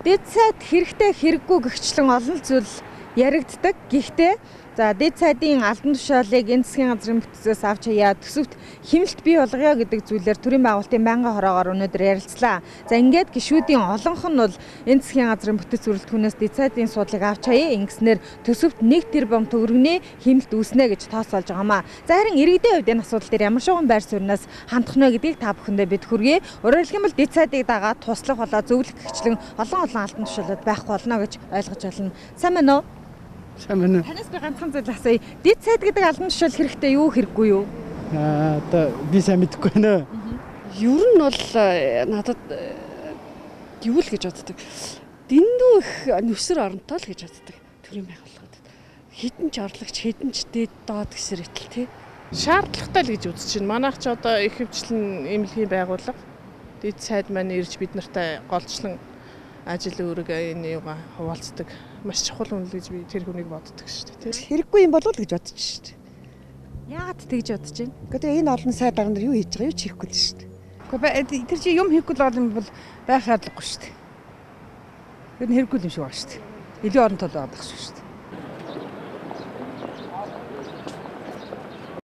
Дэд сайд хэрэгтэй хэрэггүй гэгчлэн олон зүйл яригддаг. Гэхдээ дэд сайдын албан тушаалыг энэ засгийн газрын бүтцээс авч хаяа төсөвт хэмнэлт бий болгоё гэдэг зүйлээр төрийн байгуулалтын байнгын хороогоор өнөөдөр ярилцлаа. За ингээд гишүүдийн олонх нь бол энэ засгийн газрын бүтэц бүрэлдэхүүнээс дэд сайдын суудлыг авч хаяа ингэснээр төсөвт 1 тэрбум төгрөгийн хэмнэлт үүснэ гэж тооцоолж байгаамаа. За харин иргэдийн хувьд энэ асуудал дээр ямар шугам байр сууриас хандах нь вэ гэдгийг та бүхэндээ бид хүргэе. Өөрөөр хэлбэл дэд сайдыг дагаад туслах болоо зөвлөх гэгчлэн олон албан тушаалууд байхгүй болно гэж ойлгож байна. Сайн байна уу? Сайн байна. Танаас би ганцхан зүйл асууя. Дэд сайд гэдэг албан тушаал хэрэгтэй юу хэрэггүй юу? Одоо би сайн мэдэхгүй байна. Ер нь бол надад юу л гэж боддог. Дэндүү их нүсэр оронтой л гэж боддог. Төрийн байгууллагад. Хэдэн ч орлогч, хэдэн ч дээд доод гэсэр итэл тий. Шаардлагатай л гэж үзэж байна. Манайх ч одоо их хвчлэн эмнэлгийн байгууллага дэд сайд маань ирж бид нартай голчлон ажил үүрэг энэ юугаа хуваалцдаг. Маш чухал үнэл гэж би тэр хүнийг боддог шүү дээ. Хэрэггүй юм болов уу гэж бодож шүү дээ. Яагаад тэгж бодож байна? Гэхдээ энэ олон сайд дарга нар юу хийж байгаа юу ч хийхгүй л шүү дээ. Гэхдээ тэр чинь юм хийхгүй л бол байх шаардлагагүй шүү дээ. Тэр нь хэрэггүй юм шиг байна шүү дээ. Илүү оронтой байдаг шүү дээ.